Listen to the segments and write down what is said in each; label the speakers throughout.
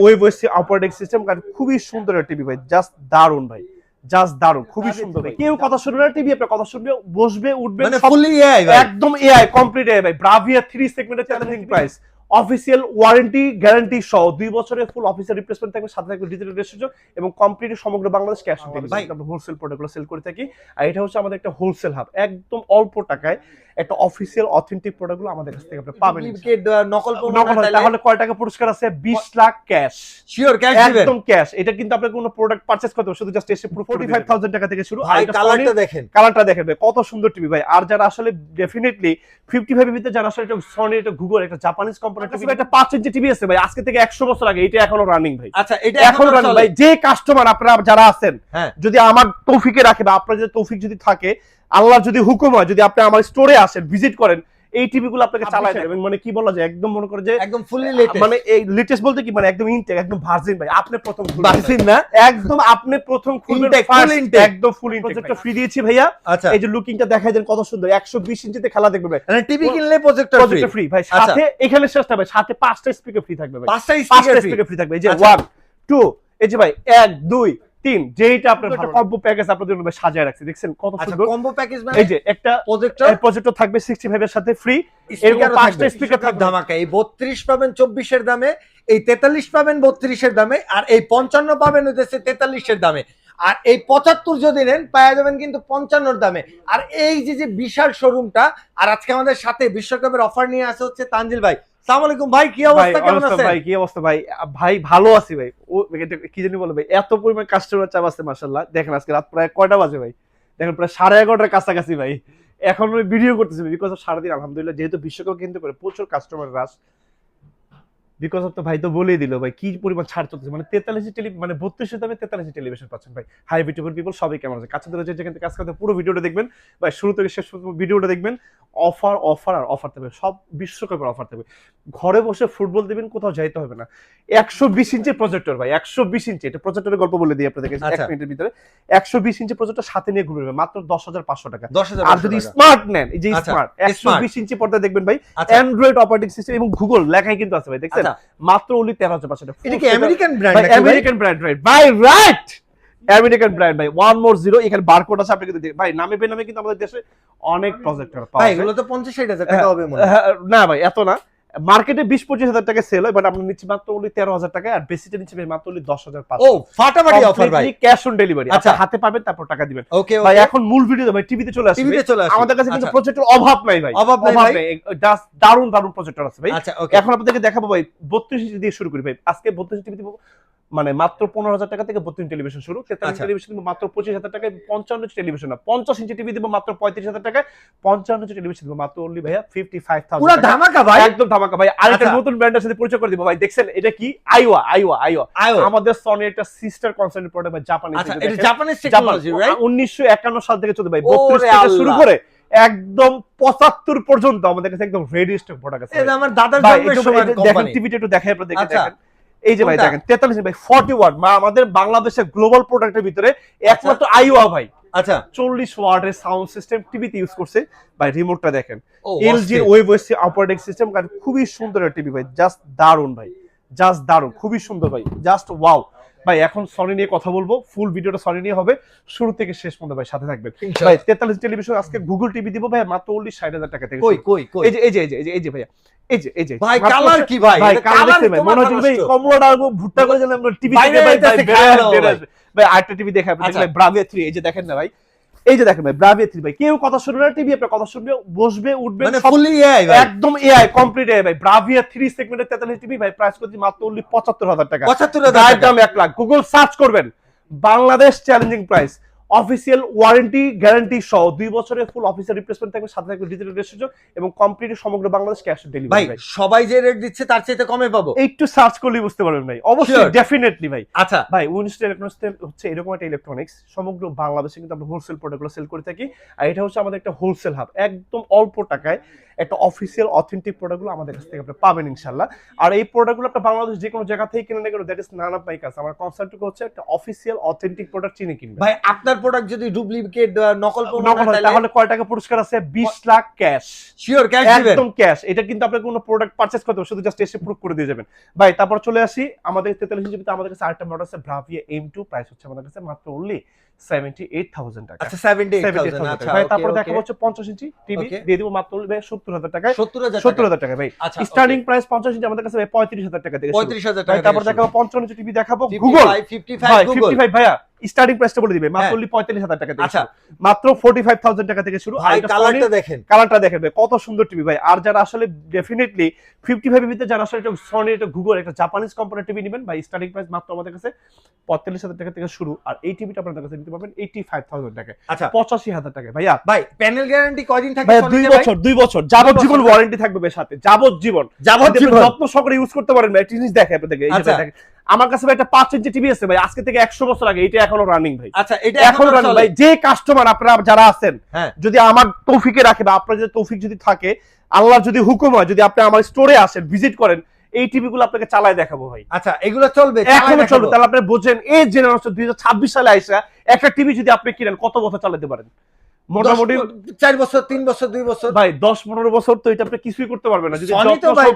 Speaker 1: ওয়েবওয়েসি operating system খুবই সুন্দর একটা টিভি ভাই, জাস্ট দারুন ভাই, জাস্ট দারুন, খুবই সুন্দর ভাই। কেউ কথা শুনবে না, টিভি আপনার কথা শুনবে, বসবে, উঠবে,
Speaker 2: মানে ফুলি এআই ভাই,
Speaker 1: একদম এআই কমপ্লিট এআই ভাই। ব্রাভিয়া 3 সেগমেন্টের challenging price, official warranty guarantee সহ 2 বছরের ফুল অফিসিয়াল রিপ্লেসমেন্ট থাকবে, সাথে থাকবে ডিজিটাল রেজিস্ট্রেশন এবং কমপ্লিট সমগ্র বাংলাদেশ ক্যাশ অন ডেলিভারি। আমরা হোলসেল প্রোডাক্টগুলো সেল করে থাকি, আর এটা হচ্ছে আমাদের একটা হোলসেল হাব। একদম অল্প টাকায় একটা অফিসিয়াল অথেন্টিক প্রোডাক্টগুলো আমাদের কাছ থেকে আপনি পাবেন।
Speaker 2: নকল
Speaker 1: তাহলে কয় টাকা পুরস্কার আছে? 20 লাখ ক্যাশ,
Speaker 2: শিওর ক্যাশ দিবেন,
Speaker 1: একদম ক্যাশ। এটা কিন্তু আপনি কোনো প্রোডাক্ট পারচেজ করতে হবে, শুধু জাস্ট এসে 45,000 টাকা থেকে শুরু।
Speaker 2: ভাই কালারটা দেখেন,
Speaker 1: কালারটা দেখেন ভাই, কত সুন্দর টিভি ভাই। আর যারা আসলে ডেফিনেটলি 55 এর ভিতরে যারা আসলে এটা সনি, এটা গুগল, একটা জাপানিজ কোম্পানি টিভি, একটা 5 ইঞ্চি টিভি আছে ভাই, আজকে থেকে 100 বছর আগে, এটা এখনো রানিং ভাই।
Speaker 2: আচ্ছা এটা
Speaker 1: এখন রানিং ভাই। যে কাস্টমার আপনারা যারা আছেন,
Speaker 2: হ্যাঁ,
Speaker 1: যদি আমার তৌফিকে রাখে বা আপনার যদি তৌফিক যদি থাকে, আল্লাহর যদি হুকুম হয়, যদি আপনি আমার স্টোরে আসেন, ভিজিট করেন, এই টিভি গুলো আপনাকে চালায় দেবে। মানে কি বলা যায়, একদম মনে করে যে
Speaker 2: একদম ফুললি লেটেস্ট,
Speaker 1: মানে এই লেটেস্ট বলতে কি, মানে একদম ইনটেক, একদম ভার্জিন ভাই। আপনি প্রথম
Speaker 2: ভার্জিন না,
Speaker 1: একদম আপনি প্রথম খুলবেন, একদম ফুল ইনটেক। প্রজেক্টর ফ্রি দিয়েছি ভাইয়া।
Speaker 2: আচ্ছা
Speaker 1: এই যে লুকিংটা দেখাই দেন, কত সুন্দর। 120 ইঞ্চিতে খেলা দেখবে ভাই,
Speaker 2: মানে টিভি কিনলে প্রজেক্টর
Speaker 1: ফ্রি ভাই। সাথে এখানে শেষটা ভাই, সাথে 5টা স্পিকার ফ্রি থাকবে ভাই,
Speaker 2: 5টা
Speaker 1: স্পিকার ফ্রি থাকবে। এই যে 1 2, এই যে ভাই 1 2 3, যেইটা আপনার একটা কম্বো প্যাকেজ আপনাদের জন্য সাজিয়ে রাখছি, দেখছেন কত সুন্দর
Speaker 2: কম্বো প্যাকেজ। মানে
Speaker 1: এই যে একটা প্রজেক্টর থাকবে 65 এর সাথে ফ্রি, এরকম 5টা স্পিকার থাকবে
Speaker 2: ধামাকা। এই 32 পাবেন 24 এর দামে, এই 43 পাবেন 32 এর দামে, আর এই 55 পাবেন হচ্ছে 43 এর দামে, আর এই 75 যদি নেন পাওয়া যাবেন কিন্তু 55 এর দামে। আর এই যে বিশাল শোরুমটা, আর আজকে আমাদের সাথে বিশ্বকাপের অফার নিয়ে আসে হচ্ছে তানজিল ভাই। আসসালামু আলাইকুম ভাই, কি অবস্থা, কেমন আছেন
Speaker 1: ভাই? কি অবস্থা ভাই? ভাই ভালো আছি ভাই। ও কি জানি বলে ভাই, এত পরিমাণ কাস্টমার চাপ আছে মাশাআল্লাহ। দেখেন আজকে রাত প্রায় কয়টা বাজে ভাই? দেখেন প্রায় 11:30টার কাছাকাছি ভাই। এখন আমি ভিডিও করতেছি বিকজ অফ সারাদিন আলহামদুলিল্লাহ যেহেতু বিশ্বকাপ কেন্দ্র করে প্রচুর কাস্টমার রাশ, বিকজ অফ তো ভাই তো বলেই দিল ভাই কি পরিমাণ ছাড় চলতেছে। মানে 43 মানে 32 দামে 43 টেলিভিশন পাচ্ছেন ভাই। হাই বিউটিফুল পিপল সবাই কেমন আছে? কাছে ধরে যেখান থেকে কাজ করতে পুরো ভিডিওটা দেখবেন ভাই, শুরু থেকে শেষ পর্যন্ত ভিডিওটা দেখবেন। অফার অফার আর অফার থাকবে, সব বিশ্বকাপের অফার থাকবে। ঘরে বসে ফুটবল দিবেন, কোথাও যাইতে হবে না। 120 ইঞ্চি প্রজেক্টর ভাই, 120 ইঞ্চি। এটা প্রজেক্টরের গল্প বলে দিই আপনাদেরকে 1 মিনিটের ভিতরে। 120 ইঞ্চি প্রজেক্টর সাথে নিয়ে ঘুরবে মাত্র 10,500 টাকা। আর যদি স্মার্ট নেন, এই যে স্মার্ট 120 ইঞ্চি পর্দা দেখবেন ভাই, অ্যান্ড্রয়েড অপারেটিং সিস্টেম এবং গুগল লেখাই কিন্তু আছে ভাই, দেখছেন মাত্র 13,500 টাকা।
Speaker 2: এটা কি আমেরিকান ব্র্যান্ড নাকি?
Speaker 1: আমেরিকান ব্র্যান্ড রাইট ভাই, রাইট আমেরিকান ব্র্যান্ড ভাই। 1 more 0 এখানে বারকোড আছে, আপনি কিন্তু ভাই নামে বেনামে কিন্তু আমাদের দেশে অনেক প্রজেক্টর পাওয়া যায়।
Speaker 2: ভাই এগুলো তো 50-60 হাজার টাকা হবে মনে হয়।
Speaker 1: না ভাই এত না, মার্কেটে 20-25 হাজার টাকা সেল হয়, বাট আমরা নিচ্ছি মাত্র 13,000 টাকা, আর বেশিটা নিচ্ছি ভাই মাত্র 10,500।
Speaker 2: ও ফাটাফাটি অফার ভাই,
Speaker 1: ক্যাশ অন ডেলিভারি। আচ্ছা হাতে পাবেন, তারপর টাকা দিবেন।
Speaker 2: ওকে
Speaker 1: ভাই এখন মূল ভিডিও ভাই টিভিতে চলে আসবে, আমাদের কাছে কিন্তু প্রজেক্টর অভাব নাই ভাই,
Speaker 2: অভাব নাই।
Speaker 1: দারুন দারুন প্রজেক্টর আছে ভাই।
Speaker 2: আচ্ছা ওকে,
Speaker 1: এখন আপনাদেরকে দেখাবো ভাই 32 ইঞ্চি দিয়ে শুরু করি ভাই। আজকে 32 টিভি দিব মানে মাত্র 15,000 টাকা থেকে 32 টেলিভিশন শুরু। 43 টেলিভিশন দিব মাত্র 25,000 টাকায়। 55 ইঞ্চি টেলিভিশন না, 50 ইঞ্চি টিভি দিব মাত্র 35,000 টাকায়। 55 ইঞ্চি টেলিভিশন দিব মাত্র অনলি ভাইয়া 55,000।
Speaker 2: পুরো ধামাকা ভাই,
Speaker 1: একদম ধামাকা ভাই। আরেকটা নতুন ব্র্যান্ডের সাথে পরিচয় করে দিব ভাই, দেখছেন এটা কি? আইওয়া আমাদের সনি একটা সিস্টার কনসার্নের প্রোডাক্ট ভাই, জাপানিজ।
Speaker 2: আচ্ছা এটা জাপানিজ টেকনোলজি রাইট?
Speaker 1: 1951 সাল থেকে চলে ভাই, 32 থেকে শুরু করে একদম 75 পর্যন্ত আমাদের কাছে একদম রেডি স্টক প্রোডাক্ট আছে।
Speaker 2: এটা আমার দাদার জন্মের সময় কোম্পানি।
Speaker 1: দেখেন টিভিটা একটু দেখাই আপনাদের, দেখেন এই যে ভাই দেখেন 43 ভাই 40 ওয়াট, আমাদের বাংলাদেশের গ্লোবাল প্রোডাক্টের ভিতরে একমাত্র আইওয়া ভাই।
Speaker 2: আচ্ছা
Speaker 1: 40 ওয়াটের সাউন্ড সিস্টেম টিভিতে ইউজ করছে ভাই। রিমোটটা দেখেন, এলজি ওয়েবওয়েসি অপারেটিং সিস্টেম, খুবই সুন্দর একটা টিভি ভাই, জাস্ট দারুন ভাই, জাস্ট দারুন, খুবই সুন্দর ভাই, জাস্ট ওয়াও ভাই। এখন সনি নিয়ে কথা বলবো, ফুল ভিডিওটা সনি নিয়ে হবে, শুরু থেকে শেষ পর্যন্ত ভাই সাথে থাকবেন ভাই। 43 টেলিভিশন আজকে গুগল টিভি দিব ভাই মাত্র 60,000 টাকা থেকে। কই এই যে ভাইয়া, এই যে
Speaker 2: ভাই কালার কি ভাই,
Speaker 1: কালার মনে হচ্ছে ভাই কমলাটা ভুট্টা করে দিলাম টিভি থেকে ভাই। ভাই আরেকটা টিভি দেখাই আপনাদের ভাই, ব্রাভিয়া 3। এই যে দেখেন না ভাই, এই যে দেখেন ভাই ব্রাভিয়া 3 ভাই। কেউ কথা শুনবে না, টিভি আপনার কথা শুনবে, বসবে, উঠবে,
Speaker 2: মানে ফুলি এআই ভাই,
Speaker 1: একদম এআই কমপ্লিট এআই ভাই। ব্রাভিয়া 3 সেগমেন্টের 43 টিভি ভাই, প্রাইস করছি মাত্র 75,000 টাকা।
Speaker 2: 75,000
Speaker 1: দাম 1 লাখ। গুগল সার্চ করবেন, Bangladesh challenging price, official warranty guarantee সহ 2 বছরের ফুল অফিসিয়াল রিপ্লেসমেন্ট থাকবে, সাথে থাকবে ডিজিটাল রেজিস্ট্রেশন এবং কমপ্লিট সমগ্র বাংলাদেশ ক্যাশ অন ডেলিভারি
Speaker 2: ভাই। সবাই যে রেট দিচ্ছে তার চাইতে কমে পাবো,
Speaker 1: একটু সার্চ করলেই বুঝতে পারবেন ভাই, অবশ্যই ডেফিনেটলি ভাই।
Speaker 2: আচ্ছা
Speaker 1: ভাই উইনস্টন ইলেকট্রনিক্স হচ্ছে এরকম একটা ইলেকট্রনিক্স, সমগ্র বাংলাদেশে কিন্তু আমরা হোলসেল প্রোডাক্টগুলো সেল করে থাকি, আর এটা হচ্ছে আমাদের একটা হোলসেল হাব। একদম অল্প টাকায় একটা অফিসিয়াল অথেন্টিক প্রোডাক্টগুলো আমাদের কাছ থেকে আপনি পাবেন ইনশাআল্লাহ। আর এই প্রোডাক্টগুলো আপনি বাংলাদেশ যে কোনো জায়গা থেকে কিনে নেবেন, that is none of my কাজ। আমার কনসেপ্ট হচ্ছে একটা অফিসিয়াল অথেন্টিক প্রোডাক্ট চিনে কিনবেন।
Speaker 2: ভাই আপনার প্রোডাক্ট যদি ডুপ্লিকেট নকল
Speaker 1: নকল হয় তাহলে কয় টাকা পুরস্কার আছে? 20 লাখ ক্যাশ।
Speaker 2: শিওর ক্যাশ দিবেন,
Speaker 1: একদম ক্যাশ। এটা কিন্তু আপনি কোনো প্রোডাক্ট পারচেজ করতে হবে, শুধু জাস্ট এসে প্রুফ করে দিয়ে যাবেন ভাই। তারপর চলে আসি আমাদের 43 ইঞ্চিতে আমাদের কাছে আরেকটা মডেল আছে ব্রাভিয়া M2, প্রাইস হচ্ছে আমাদের কাছে মাত্র অনলি 78,000 টাকা।
Speaker 2: আচ্ছা 78,000
Speaker 1: টাকা ভাই। তারপর দেখাবো হচ্ছে 50 ইঞ্চি টিভি দিয়ে দিব মাত্র ভাই 70,000 টাকায়। 70,000 টাকা ভাই। স্টার্টিং প্রাইস 50 ইঞ্চি আমাদের কাছে ভাই 35,000 টাকা থেকে
Speaker 2: 35,000 টাকা।
Speaker 1: তারপর দেখাবো 55 ইঞ্চি টিভি দেখাবো গুগল 55 ভাইয়া স্টার্টিং প্রাইসটা বলে দিবে মাত্র 45,000 টাকা থেকে। আচ্ছা মাত্র 45,000 টাকা থেকে শুরু।
Speaker 2: ভাই কালারটা দেখেন,
Speaker 1: কালারটা দেখেন ভাই কত সুন্দর টিভি ভাই। আর যারা আসলে ডেফিনেটলি 55 এর ভিতরে যারা আসলে এটা সনি, এটা গুগল, একটা জাপানিজ কোম্পানির টিভি নেবেন ভাই, স্টার্টিং প্রাইস মাত্র আমাদের কাছে 45,000 টাকা থেকে শুরু। আর এই টিভিটা আপনাদের কাছে নিতে পারবেন 85,000 টাকা। আচ্ছা 85,000 টাকা ভাইয়া।
Speaker 2: ভাই প্যানেল গ্যারান্টি কয়দিন থাকে?
Speaker 1: ভাই 2 বছর যাবজ্জীবন ওয়ারেন্টি থাকবে ভাই সাথে, যাবজ্জীবন যত্ন সহকারে ইউজ করতে পারেন ভাই। জিনিস দেখে আপনাদেরকে এই যে দেখেন আমার কাছে ভাই একটা 5 ইঞ্চি টিভি আছে ভাই, আজকে থেকে 100 বছর আগে, এটা এখনো রানিং ভাই।
Speaker 2: আচ্ছা এটা
Speaker 1: এখনো রানিং ভাই। যে কাস্টমার আপনারা যারা আছেন যদি আমার তৌফিকে রাখে বা আপনার যদি তৌফিক যদি থাকে, আল্লাহর যদি হুকুম হয়, যদি আপনি আমার স্টোরে আসেন, ভিজিট করেন, এই টিভি গুলো আপনাকে চালায় দেখাবো ভাই।
Speaker 2: আচ্ছা এগুলো চলবে,
Speaker 1: এখনো চলবে। তাহলে আপনি বোঝেন এই জেনারেশন 2026 সালে আইসা একটা টিভি যদি আপনি কিনেন কত বছর চালাতে পারেন? মোটামুটি
Speaker 2: 4 বছর, 3 বছর, 2 বছর
Speaker 1: ভাই, 10-15 বছর তো এটা আপনি কিছুই করতে পারবেন না যদি
Speaker 2: সনি তো ভাই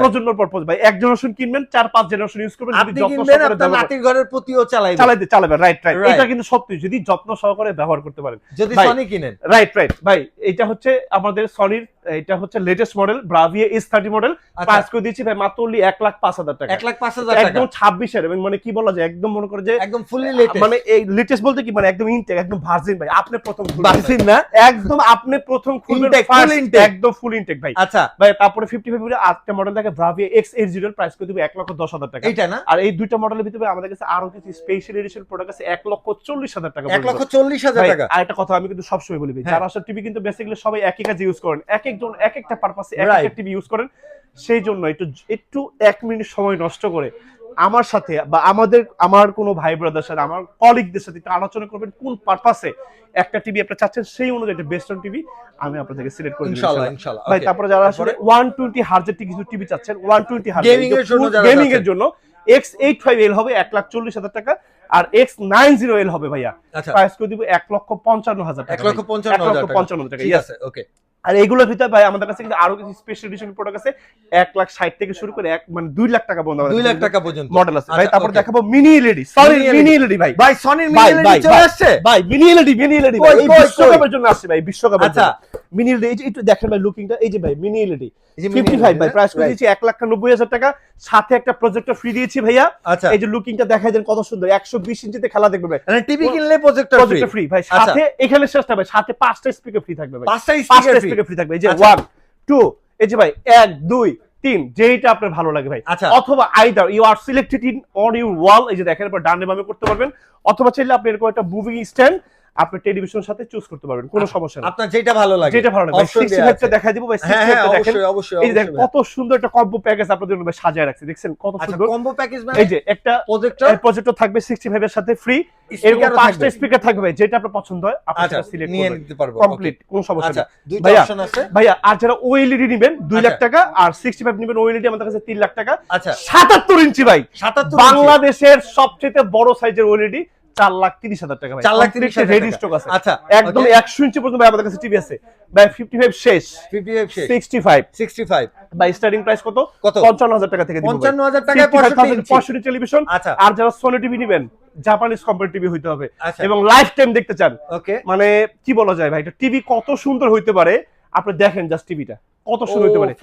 Speaker 2: প্রজন্ম
Speaker 1: পারপোজ ভাই। এক জেনারেশন কিনবেন, 4-5 জেনারেশন ইউজ করবেন, যদি
Speaker 2: আপনি
Speaker 1: যত্ন
Speaker 2: কিনবেন
Speaker 1: সহকারে
Speaker 2: আপনার নাতির ঘরের প্রতিও
Speaker 1: চালাবেন। রাইট এটা কিন্তু সত্যি, যদি যত্ন সহকারে ব্যবহার করতে পারেন,
Speaker 2: যদি সনি কিনেন।
Speaker 1: রাইট ভাই। এটা হচ্ছে আমাদের সনির, এটা হচ্ছে latest model Bravia S30 model. Price করে দিয়েছি ভাই মাত্র 1,05,000 টাকা।
Speaker 2: 1,05,000 টাকা
Speaker 1: একদম 26 এর, এবং মানে কি বলা যায়, একদম মনে করে যে
Speaker 2: একদম ফুললি লেটেস্ট।
Speaker 1: মানে এই লেটেস্ট বলতে কি, মানে একদম ইনটেক, একদম ভার্জিন ভাই। আপনি প্রথম
Speaker 2: ভার্জিন না,
Speaker 1: একদম আপনি প্রথম খুলবেন, একদম ফুল ইনটেক ভাই।
Speaker 2: আচ্ছা
Speaker 1: ভাই তারপরে 55 এর আরেকটা মডেল থাকে ব্রাভিয়া X80, প্রাইস করে দিব 1,10,000 টাকা।
Speaker 2: এটা না,
Speaker 1: আর এই দুইটা মডেলের ভিতরে আমাদের কাছে আরো কিছু স্পেশাল এডিশন প্রোডাক্ট আছে 1,40,000 টাকা।
Speaker 2: 1,40,000 টাকা।
Speaker 1: আর একটা কথা আমি কিন্তু সবসময় বলি ভাই, যারা আসলে টিভি কিন্তু বেসিক্যালি সবাই একই কাজে ইউজ করেন, একজন এক একটা পারপাসে এক একটা টিভি ইউজ করেন, সেই জন্য একটু 1 মিনিট সময় নষ্ট করে আমার সাথে বা আমার কোনো ভাই ব্রাদার সাথে, আমার কলিগদের সাথে একটু আলোচনা করবেন কোন পারপাসে একটা টিভি আপনি চাচ্ছেন, সেই অনুযায়ী একটা বেস্ট টিভি আমি আপনাদেরকে সিলেক্ট করে দেব ইনশাআল্লাহ ভাই। তারপরে যারা আসলে 120 হার্জের কিছু টিভি চাচ্ছেন, 120 হার্জ গেমিং এর জন্য X85L হবে 1,40,000 টাকা, আর X90L হবে ভাইয়া প্রাইস করে দিব 1,55,000 টাকা।
Speaker 2: 1,55,000 টাকা। ঠিক আছে ওকে।
Speaker 1: আর এইগুলোর ভিতরে ভাই আমাদের কাছে কিন্তু আরো কিছু স্পেশাল এডিশন প্রোডাক্ট আছে 1,60,000 থেকে শুরু করে মানে 2 লাখ টাকা পর্যন্ত
Speaker 2: 2 লাখ টাকা পর্যন্ত
Speaker 1: মডেল আছে ভাই। তারপর দেখাবো মিনি এলইডি, মিনি এলইডি ভাই।
Speaker 2: ভাই সনির মিনি এলইডি চলে আসছে ভাই।
Speaker 1: মিনি এলইডি ভাই এই বিশ্বকাপের জন্য আসছে ভাই, বিশ্বকাপের জন্য মিনি এলইডি। এই যে একটু দেখেন ভাই লুকিংটা, এই যে ভাই মিনি এলইডি 55 ভাই, প্রাইস করে দিয়েছি 1,90,000 টাকা, সাথে একটা প্রজেক্টর ফ্রি দিয়েছি ভাইয়া। এই যে লুকিংটা দেখাই দেন কত সুন্দর, 120 ইঞ্চিতে খেলা দেখবে ভাই।
Speaker 2: মানে টিভি কিনলে প্রজেক্টর
Speaker 1: ফ্রি ভাই, সাথে এখানে শেষটা ভাই, সাথে 5টা স্পিকার ফ্রি থাকবে ভাই,
Speaker 2: 5টা
Speaker 1: স্পিকার ফ্রি থাকবে। এই যে 1 2, এই যে ভাই 1 2 3, যেইটা আপনার ভালো লাগে ভাই। অথবা either you are selected in on your wall, এই যে দেখেন পর ডানে বামে করতে পারবেন, অথবা চাইলে আপনি এরকম একটা মুভিং স্ট্যান্ড আপনি টেলিভিশনের সাথে চুজ করতে পারবেন, কোনো সমস্যা নেই।
Speaker 2: আপনার যেটা ভালো লাগে,
Speaker 1: যেটা ভালো লাগে 65 টা দেখাই দিব ভাই। 65 টা দেখেন,
Speaker 2: অবশ্যই
Speaker 1: এই দেখেন কত সুন্দর একটা কম্বো প্যাকেজ আপনাদের জন্য সাজিয়ে রাখছি, দেখছেন কত সুন্দর
Speaker 2: কম্বো প্যাকেজ। মানে
Speaker 1: এই যে একটা প্রজেক্টর থাকবে 65 এর সাথে ফ্রি, এরকম 5টা স্পিকার থাকবে, যেটা আপনার পছন্দ হয় আপনি সেটা সিলেক্ট
Speaker 2: নিয়ে নিতে পারবেন,
Speaker 1: কমপ্লিট, কোনো সমস্যা নেই।
Speaker 2: দুইটা অপশন আছে
Speaker 1: ভাইয়া। আর যারা ওএলইডি নেবেন 2 লাখ টাকা, আর 65 নেবেন ওএলইডি আমাদের কাছে 3 লাখ টাকা। 77 ইঞ্চি ভাই,
Speaker 2: 77
Speaker 1: বাংলাদেশের সবচেয়ে বড় সাইজের ওএলইডি 4,30,000 টাকা ভাই।
Speaker 2: 4,30,000
Speaker 1: রেডি স্টক আছে।
Speaker 2: আচ্ছা
Speaker 1: একদম 100 ইঞ্চি পর্যন্ত ভাই আমাদের কাছে টিভি আছে ভাই। 55 শেষ, 65 ভাই। স্টার্টিং প্রাইস কত? 55,000 টাকা থেকে দিব
Speaker 2: 55,000 টাকায়
Speaker 1: 65 টেলিভিশন। আর যারা সোনি টিভি নেবেন, জাপানিজ কোম্পানি টিভি হইতে হবে এবং লাইফ টাইম দেখতে চান, মানে কি বলা যায় ভাই, এটা টিভি কত সুন্দর হইতে পারে আপনি দেখেন, জাস্ট টিভিটা কত সুন্দর হইতে পারে।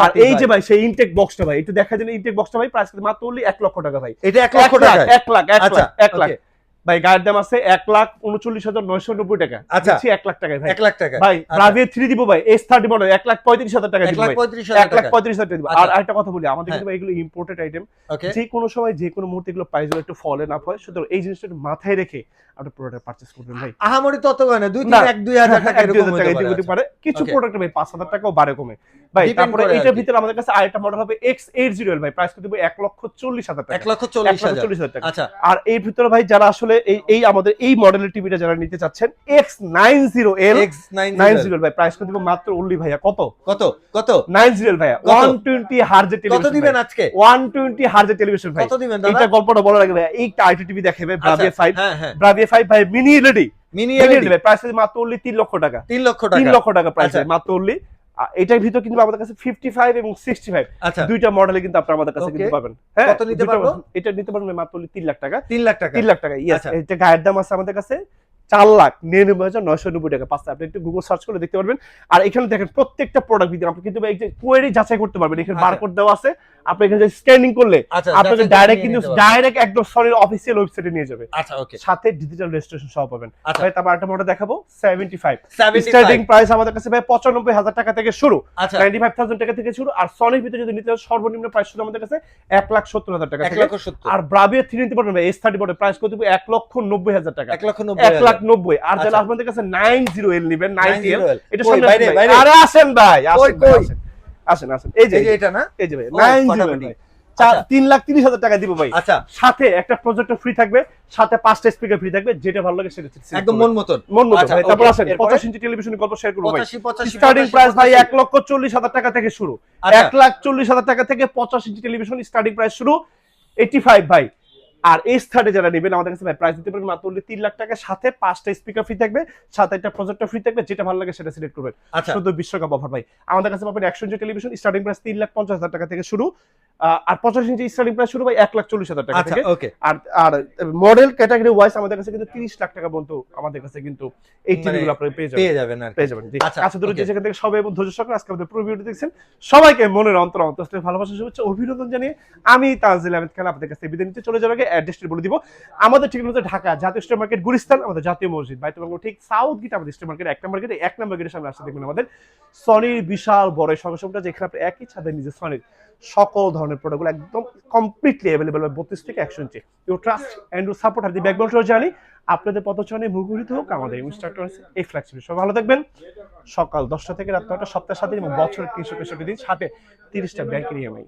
Speaker 1: আর এই যে ভাই সেই ইনটেক বক্সটা ভাই, একটু দেখা যায় ইনটেক বক্সটা ভাই, প্রাইস মাত্র 1 লক্ষ টাকা ভাই।
Speaker 2: এটা 1 লক্ষ টাকা,
Speaker 1: 1 লাখ ভাই। গায়ের দাম আছে 1,39,990 টাকা। আচ্ছা 1 লাখ টাকায় ভাই,
Speaker 2: 1 লাখ টাকা
Speaker 1: ভাই। ব্রাভিয়া 3 দিব ভাই, S30 মডেল 1,35,000 টাকা দিব ভাই, 1,35,000 টাকা দিব। আর একটা কথা বলি, আমাদের কিন্তু এগুলো ইম্পোর্টেড আইটেম, যে কোনো সময় যে কোনো মুহূর্তে এগুলো প্রাইসগুলো একটু ফল এন্ড আপ হয়, সুতরাং এই জিনিসটা একটু মাথায় রেখে আপনি প্রোডাক্ট পারচেজ করবেন ভাই।
Speaker 2: আহামরি তত হয় না, 2,000 টাকা এরকম
Speaker 1: হতে পারে, কিছু প্রোডাক্ট ভাই 5,000 টাকাও বাড়ে কমে ভাই। তারপরে এইটার ভিতরে আমাদের কাছে আরেকটা মডেল হবে X80L ভাই, প্রাইস করে দিব 1,40,000 টাকা,
Speaker 2: 1,40,000
Speaker 1: টাকা। আর এর ভিতরে ভাই যারা আসলে এই আমাদের এই মডেলের টিভিটা যারা নিতে চাচ্ছেন X90L
Speaker 2: X90
Speaker 1: ভাই প্রাইস করে দিব মাত্র অনলি ভাইয়া কত
Speaker 2: কত কত
Speaker 1: 90 ভাইয়া
Speaker 2: কত?
Speaker 1: 120 হার্জের
Speaker 2: কত
Speaker 1: টেলিভিশন
Speaker 2: দিবেন আজকে
Speaker 1: 120 হার্জের টেলিভিশন ভাই
Speaker 2: কত দিবেন দাদা
Speaker 1: এটা গল্পটা বলা লাগবে ভাইয়া এইটা আইটি টিভি দেখাবে ব্রাভিয়া 5
Speaker 2: হ্যাঁ হ্যাঁ
Speaker 1: ব্রাভিয়া 5 ভাই mini LED
Speaker 2: mini
Speaker 1: mini
Speaker 2: LED
Speaker 1: LED price মাত্র অনলি 3 লক্ষ টাকা
Speaker 2: 3 লক্ষ টাকা
Speaker 1: 3 লক্ষ টাকা প্রাইস
Speaker 2: আচ্ছা।
Speaker 1: মাত্র অনলি এটার ভিতর কিন্তু আমাদের কাছে 55 এবং 65
Speaker 2: আচ্ছা
Speaker 1: দুইটা মডেলে কিন্তু আপনারা আমাদের কাছে কিন্তু
Speaker 2: Okay.
Speaker 1: পাবেন হ্যাঁ
Speaker 2: কত নিতে পারবো?
Speaker 1: এটা নিতে পারবেন মাত্র অনলি 3 লাখ টাকা
Speaker 2: 3 লাখ টাকা
Speaker 1: 3 লাখ টাকা ইয়েস
Speaker 2: আচ্ছা।
Speaker 1: এটা গায়ের দাম আছে আমাদের কাছে 4,99,990 টাকা পাঁচটা আপনি একটু গুগল সার্চ করে দেখতে পারবেন আর এখানে দেখেন প্রত্যেকটা প্রোডাক্ট ভিতরে আপনি কিন্তু এই যে কোয়েরি যাচাই করতে পারবেন এখানে
Speaker 2: আচ্ছা।
Speaker 1: বারকোড দেওয়া আছে আপনি এখানে স্ক্যানিং করলে
Speaker 2: আচ্ছা
Speaker 1: আপনাকে
Speaker 2: যাচাই করে
Speaker 1: ডাইরেক্ট
Speaker 2: নিয়ে
Speaker 1: কিন্তু
Speaker 2: নিতে পারবো।
Speaker 1: ডাইরেক্ট একদম সনির অফিসিয়াল ওয়েবসাইটে নিয়ে যাবে
Speaker 2: আচ্ছা ওকে
Speaker 1: সাথে ডিজিটাল রেজিস্ট্রেশন সহ পাবেন
Speaker 2: আচ্ছা
Speaker 1: ভাই তারপর একটা মডেল দেখাবো 75
Speaker 2: 75
Speaker 1: স্টার্টিং প্রাইস আমাদের কাছে ভাই 95,000 টাকা থেকে শুরু
Speaker 2: আচ্ছা
Speaker 1: 95,000 টাকা থেকে শুরু আর সনির ভিতরে যদি নিতে চান সর্বনিম্ন প্রাইস শুরু আমাদের কাছে 1,70,000 টাকা
Speaker 2: 1
Speaker 1: থেকে
Speaker 2: লক্ষ 70
Speaker 1: আর ব্রাভিয়া 3 নিতে পারবেন S30 মডেল প্রাইস কত 1,90,000 টাকা
Speaker 2: 1 লক্ষ 90
Speaker 1: 1,90,000 আর যারা
Speaker 2: আচ্ছা।
Speaker 1: আপনাদের কাছে 90L নেবেন 90L
Speaker 2: 90L
Speaker 1: এটা
Speaker 2: কই,
Speaker 1: সামনে
Speaker 2: বাইরে,
Speaker 1: আসেন ভাই।
Speaker 2: বাইরে।
Speaker 1: আরে আসেন ভাই
Speaker 2: কই,
Speaker 1: আসেন ভাই,
Speaker 2: কই?
Speaker 1: আসেন আসেন এই যে
Speaker 2: এই যে এটা না
Speaker 1: এই যে ভাই
Speaker 2: ও,
Speaker 1: 90L
Speaker 2: ফাটাফাটি।
Speaker 1: ভাই
Speaker 2: আচ্ছা।
Speaker 1: 3,30,000 টাকা দিব ভাই
Speaker 2: আচ্ছা
Speaker 1: সাথে একটা প্রজেক্টর ফ্রি থাকবে সাথে 5টা স্পিকার ফ্রি থাকবে যেটা ভালো লাগে সেটা select
Speaker 2: একদম
Speaker 1: করবেন।
Speaker 2: মন মতন
Speaker 1: মন মতো
Speaker 2: আচ্ছা,
Speaker 1: ভাই তারপর
Speaker 2: okay,
Speaker 1: আসেন
Speaker 2: এরপরে?
Speaker 1: 85 ইঞ্চি টেলিভিশনের গল্প শেয়ার করবো ভাই
Speaker 2: 85
Speaker 1: স্টার্টিং প্রাইস ভাই 1,40,000 টাকা থেকে শুরু
Speaker 2: আচ্ছা
Speaker 1: 1,40,000 টাকা থেকে 50 ইঞ্চি টেলিভিশন স্টার্টিং প্রাইস শুরু 85 ভাই আর S30 যারা নেবেন আমাদের কাছে ভাই প্রাইস দিতে পারবেন মাত্র 3 লাখ টাকা সাথে 5টা স্পিকার ফ্রি থাকবে সাথে একটা প্রজেক্টর ফ্রি থাকবে যেটা ভালো লাগে সেটা সিলেক্ট করবেন
Speaker 2: আচ্ছা
Speaker 1: শুধু বিশ্বকাপ অফার ভাই আমাদের কাছে পাবেন 100 ইঞ্চি টেলিভিশন স্টার্টিং প্রাইস 3,50,000 টাকা থেকে শুরু আর 50 ইঞ্চি স্টার্টিং প্রাইস শুরু ভাই 1,40,000 টাকা
Speaker 2: আচ্ছা
Speaker 1: থেকে
Speaker 2: ওকে
Speaker 1: আর আর মডেল ক্যাটাগরি ওয়াইজ আমাদের কাছে কিন্তু 30 লাখ টাকা পর্যন্ত আমাদের কাছে কিন্তু এই
Speaker 2: মানে
Speaker 1: টিভিগুলো আপনারা পেয়ে যাবেন
Speaker 2: পেয়ে যাবেন আর কি।
Speaker 1: পেয়ে যাবেন জি
Speaker 2: আচ্ছা,
Speaker 1: আচ্ছা দূরে
Speaker 2: okay.
Speaker 1: যেখান থেকে সবাই এবং ধৈর্য সহকারে আজকে আমাদের পুরো ভিডিওটি দেখছেন সবাইকে মনের অন্তর ভালোবাসা শুভেচ্ছা অভিনন্দন জানিয়ে আমি তানজিল আহমেদ খান আপনাদের কাছে বিদায় নিতে চলে যাওয়ার আগে অ্যাড্রেসটি বলে দিব আমাদের ঠিকানা হচ্ছে ঢাকা জাতীয় স্টেট মার্কেট গুলিস্তান আমাদের জাতীয় মসজিদ বাইতুল ঠিক সাউথ গেট আমাদের স্টেট মার্কেট 1 নম্বর গেটের সামনে আসতে দেখবেন আমাদের সনির বিশাল বড় সংগঠনটা যেখানে আপনি একই ছাদের নিচে সনির সকল ধরনের প্রোডাক্টগুলো একদম কমপ্লিটলি অ্যাভেলেবল 32 থেকে 100 ইঞ্চি you trust and you support are the backbone শো জানি আপনাদের পদচারণে মুখরিত হোক আমাদের ইনস্ট্রাক্টর এই ফ্ল্যাগশিপ সবাই ভালো থাকবেন সকাল 10টা থেকে রাত 9টা সপ্তাহের সাথে এবং বছরের 365 দিন সাথে 30টা ব্যাংকের ইএমআই